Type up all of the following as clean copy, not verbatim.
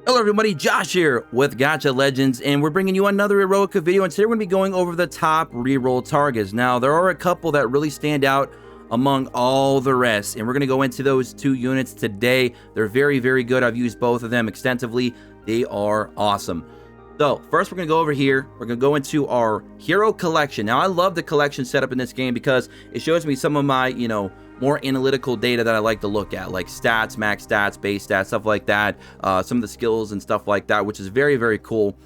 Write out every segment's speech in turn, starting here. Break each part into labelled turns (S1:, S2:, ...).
S1: Hello everybody, Josh here with Gacha Legends, and we're bringing you another Eroica video, and today we're going to be going over the top reroll targets. Now, there are a couple that really stand out among all the rest, and we're going to go into those two units today. They're very, very good. I've used both of them extensively. They are awesome. So, first we're going to go over here. We're going to go into our hero collection. Now, I love the collection setup in this game because it shows me some of my, more analytical data that I like to look at, like stats, max stats, base stats, stuff like that, some of the skills and stuff like that, which is very, very cool.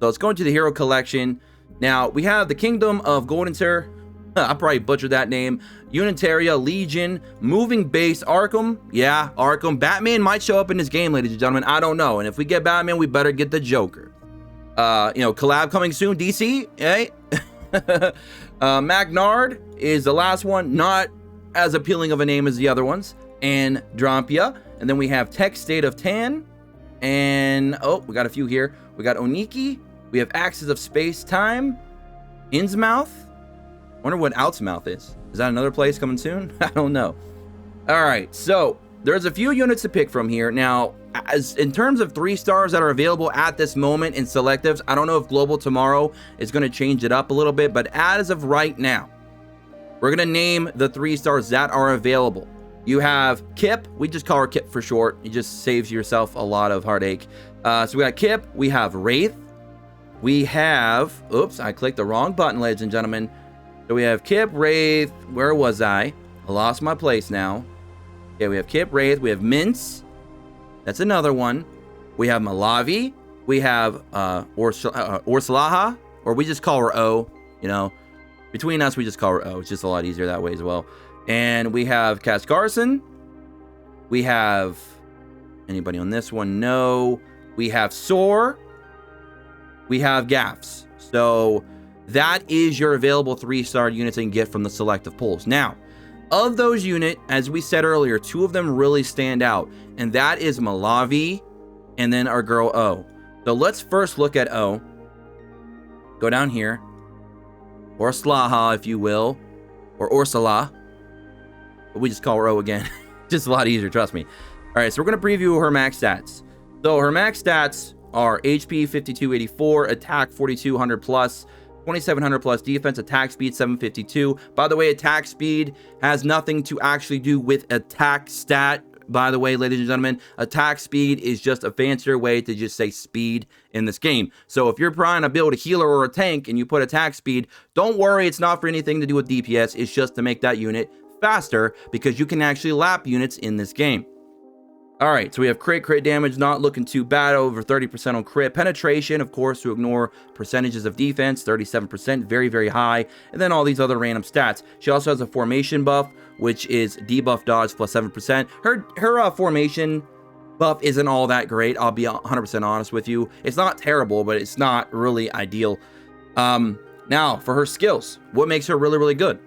S1: So let's go into the hero collection. Now, we have the Kingdom of Goldenter. I probably butchered that name. Unitaria, Legion, Moving Base, Arkham. Yeah, Arkham. Batman might show up in this game, ladies and gentlemen. I don't know. And if we get Batman, we better get the Joker. Collab coming soon, DC, eh? Magnard is the last one. Not as appealing of a name as the other ones. And Drampia. And then we have Tech State of Tan. And, we got a few here. We got Oniki. We have Axis of Space Time. Innsmouth. Wonder what Outsmouth is. Is that another place coming soon? I don't know. All right, so there's a few units to pick from here. Now, as in terms of 3 stars that are available at this moment in selectives, I don't know if Global tomorrow is going to change it up a little bit, but as of right now, we're going to name the 3 stars that are available. You have Kip. We just call her Kip for short. It just saves yourself a lot of heartache. So we got Kip. We have Wraith. We have... Oops, I clicked the wrong button, ladies and gentlemen. So we have Kip, Wraith. Where was I? I lost my place now. Okay, we have Kip, Wraith. We have Mince. That's another one. We have Malavi. We have Orslaha. Or we just call her O, Between us, we just call her O. It's just a lot easier that way as well. And we have Cass Garson. We have... Anybody on this one? No. We have Soar. We have Gaffs. So that is your available 3-star units you can get from the selective pools. Now, of those units, as we said earlier, 2 of them really stand out. And that is Malavi and then our girl O. So let's first look at O. Go down here. Or Slaha, if you will. Or Ursula. But we just call her O again. Just a lot easier, trust me. Alright, so we're going to preview her max stats. So her max stats are HP 5284, attack 4200 plus, 2700 plus defense, attack speed 752. By the way, attack speed has nothing to actually do with attack stat. By the way, ladies and gentlemen, attack speed is just a fancier way to just say speed in this game. So if you're trying to build a healer or a tank and you put attack speed, don't worry, it's not for anything to do with DPS. It's just to make that unit faster because you can actually lap units in this game. All right, so we have crit damage, not looking too bad, over 30% on crit. Penetration, of course, to ignore percentages of defense, 37%, very, very high. And then all these other random stats. She also has a formation buff, which is debuff dodge plus 7%. Her formation buff isn't all that great. I'll be 100% honest with you. It's not terrible, but it's not really ideal. Now, for her skills, what makes her really, really good?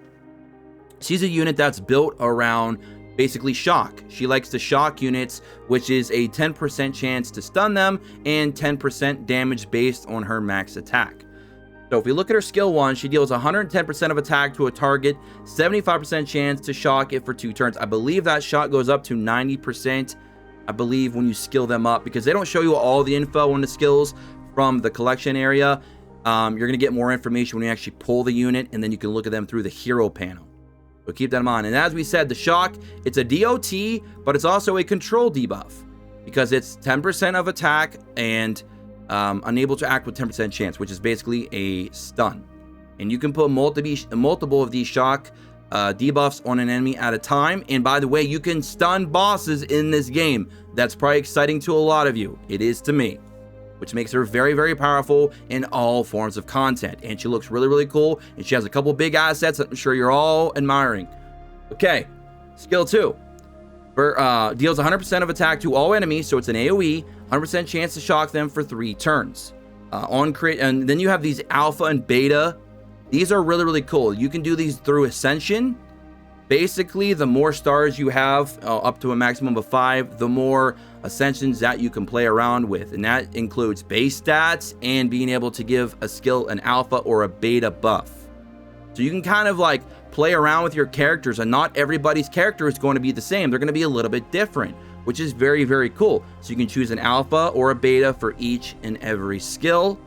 S1: She's a unit that's built around basically shock. She likes to shock units, which is a 10% chance to stun them and 10% damage based on her max attack. So if we look at her skill 1, she deals 110% of attack to a target, 75% chance to shock it for 2 turns. I believe that shot goes up to 90%, I believe, when you skill them up, because they don't show you all the info on the skills from the collection area. You're going to get more information when you actually pull the unit, and then you can look at them through the hero panel. So keep that in mind. And as we said, the shock, it's a DOT, but it's also a control debuff because it's 10% of attack and unable to act with 10% chance, which is basically a stun. And you can put multiple of these shock debuffs on an enemy at a time. And by the way, you can stun bosses in this game. That's probably exciting to a lot of you. It is to me, which makes her very, very powerful in all forms of content. And she looks really, really cool. And she has a couple big assets that I'm sure you're all admiring. Okay, skill 2. Deals 100% of attack to all enemies, so it's an AoE. 100% chance to shock them for 3 turns. On crit, and then you have these alpha and beta. These are really, really cool. You can do these through Ascension. Basically, the more stars you have, up to a maximum of 5, the more ascensions that you can play around with. And that includes base stats and being able to give a skill an alpha or a beta buff. So you can kind of play around with your characters, and not everybody's character is going to be the same. They're going to be a little bit different. which is very, very cool. So you can choose an alpha or a beta for each and every skill,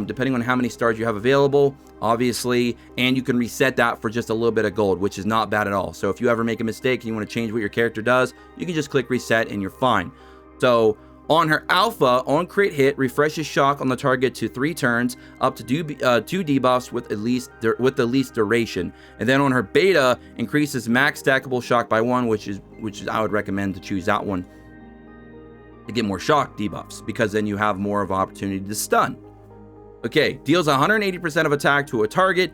S1: depending on how many stars you have available, obviously, and you can reset that for just a little bit of gold, which is not bad at all. So if you ever make a mistake and you want to change what your character does, you can just click reset and you're fine. So on her alpha, on crit hit, refreshes shock on the target to 3 turns, up to 2 debuffs with the least duration. And then on her beta, increases max stackable shock by 1, which is I would recommend to choose that one to get more shock debuffs, because then you have more of an opportunity to stun. Okay, deals 180% of attack to a target.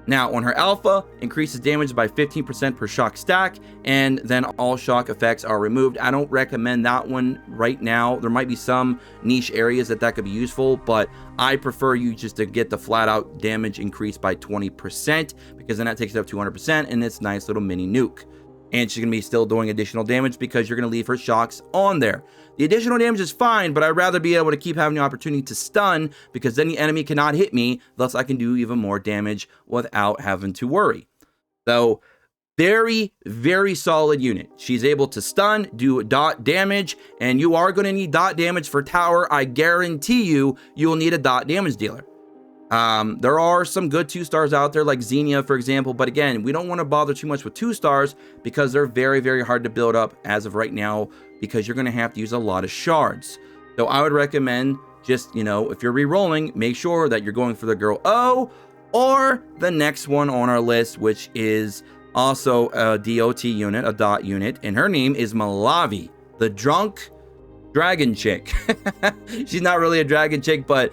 S1: Now, on her alpha, increases damage by 15% per shock stack, and then all shock effects are removed. I don't recommend that one right now. There might be some niche areas that could be useful, but I prefer you just to get the flat out damage increased by 20%, because then that takes it up to 100%, and it's a nice little mini nuke. And she's going to be still doing additional damage because you're going to leave her shocks on there. The additional damage is fine, but I'd rather be able to keep having the opportunity to stun, because then the enemy cannot hit me, thus I can do even more damage without having to worry. So, very, very solid unit. She's able to stun, do dot damage, and you are going to need dot damage for tower. I guarantee you will need a dot damage dealer. There are some good 2-stars out there, like Xenia, for example, but again, we don't want to bother too much with 2-stars because they're very, very hard to build up as of right now, because you're going to have to use a lot of shards. So I would recommend just, if you're re-rolling, make sure that you're going for the girl O or the next one on our list, which is also a DOT unit, a dot unit, and her name is Malavi, the drunk dragon chick. She's not really a dragon chick, but,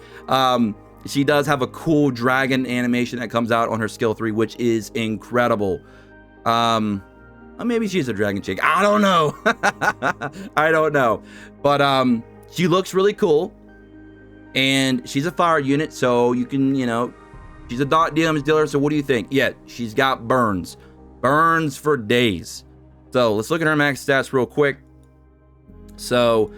S1: she does have a cool dragon animation that comes out on her skill 3, which is incredible. Maybe she's a dragon chick. I don't know. I don't know. But she looks really cool. And she's a fire unit, so you can, she's a dot damage dealer. So what do you think? Yeah, she's got burns. Burns for days. So let's look at her max stats real quick. So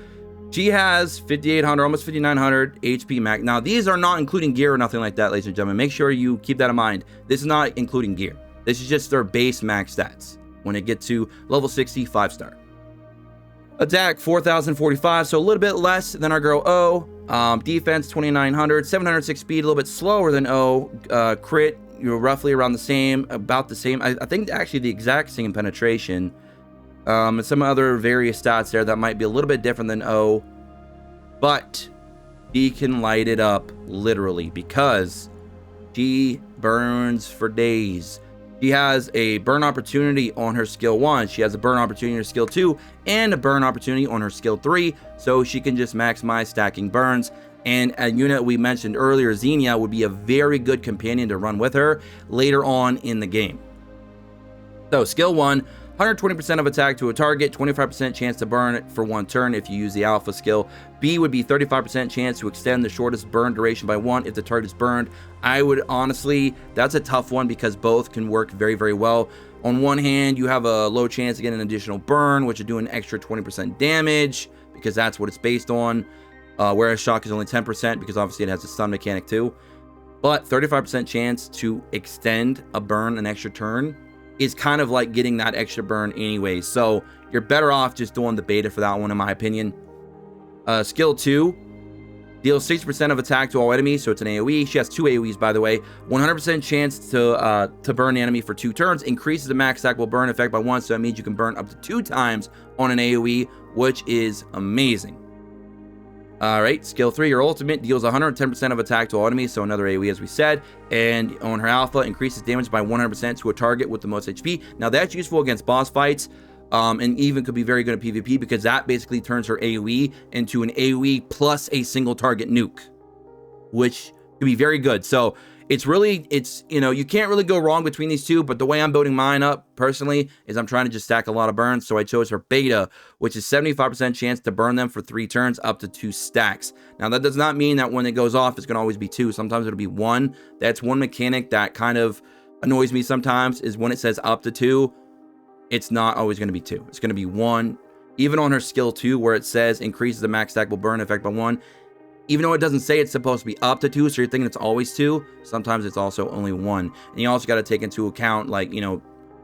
S1: she has 5,800, almost 5,900 HP max. Now, these are not including gear or nothing like that, ladies and gentlemen. Make sure you keep that in mind. This is not including gear. This is just their base max stats when it gets to level 60, 5-star. Attack, 4,045, so a little bit less than our girl O. Defense, 2,900, 706 speed, a little bit slower than O. Crit, roughly around the same, about the same. I think actually the exact same penetration. And some other various stats there that might be a little bit different than O, but she can light it up literally because she burns for days. She has a burn opportunity on her skill 1, she has a burn opportunity on her skill 2, and a burn opportunity on her skill 3, so she can just maximize stacking burns. And a unit we mentioned earlier, Xenia, would be a very good companion to run with her later on in the game. So skill 1, 120% of attack to a target, 25% chance to burn it for 1 turn if you use the alpha skill. B would be 35% chance to extend the shortest burn duration by 1 if the target is burned. I would honestly, that's a tough one because both can work very, very well. On one hand, you have a low chance to get an additional burn, which would do an extra 20% damage because that's what it's based on. Whereas shock is only 10% because obviously it has a stun mechanic too. But 35% chance to extend a burn an extra turn is kind of like getting that extra burn anyway. So you're better off just doing the beta for that one, in my opinion. Skill 2 deals 60% of attack to all enemies, so it's an AoE. She has 2 AoEs, by the way. 100% chance to burn the enemy for 2 turns. Increases the max stackable burn effect by 1, so that means you can burn up to 2 times on an AoE, which is amazing. Alright, skill 3, your ultimate deals 110% of attack to all enemies, so another AoE as we said, and on her alpha, increases damage by 100% to a target with the most HP. Now that's useful against boss fights, and even could be very good at PvP because that basically turns her AoE into an AoE plus a single target nuke, which could be very good. So it's you can't really go wrong between these two, but the way I'm building mine up personally is I'm trying to just stack a lot of burns, so I chose her beta, which is 75% chance to burn them for 3 turns up to 2 stacks. Now that does not mean that when it goes off it's going to always be 2. Sometimes it'll be 1. That's one mechanic that kind of annoys me sometimes, is when it says up to 2, it's not always going to be 2. It's going to be 1. Even on her skill 2 where it says increases the max stackable burn effect by 1, even though it doesn't say it's supposed to be up to 2, so you're thinking it's always 2, sometimes it's also only 1. And you also got to take into account, like,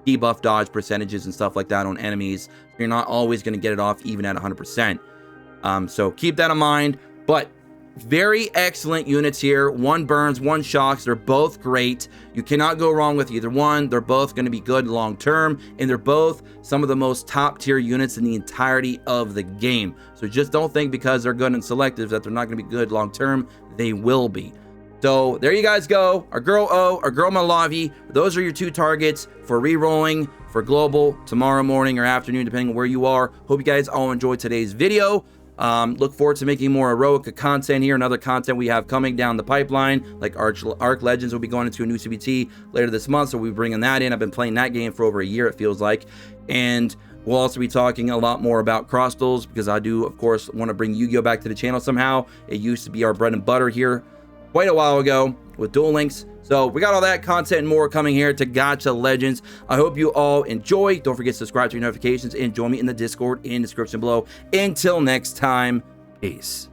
S1: debuff dodge percentages and stuff like that on enemies. You're not always going to get it off even at 100%. So keep that in mind. But very excellent units here. One burns, one shocks. They're both great. You cannot go wrong with either one. They're both going to be good long term, and they're both some of the most top tier units in the entirety of the game. So just don't think because they're good and selective that they're not going to be good long term. They will be. So there you guys go. Our girl O, our girl Malavi. Those are your two targets for re-rolling for global tomorrow morning or afternoon, depending on where you are. Hope you guys all enjoyed today's video. Look forward to making more Eroica content here and other content we have coming down the pipeline, like Arc Legends will be going into a new CBT later this month, so we'll be bringing that in. I've been playing that game for over a year, it feels like. And we'll also be talking a lot more about cross duels, because I do, of course, want to bring Yu-Gi-Oh! Back to the channel somehow. It used to be our bread and butter here quite a while ago with Duel Links. So we got all that content and more coming here to Gacha Legends. I hope you all enjoy. Don't forget to subscribe to your notifications and join me in the Discord in the description below. Until next time, peace.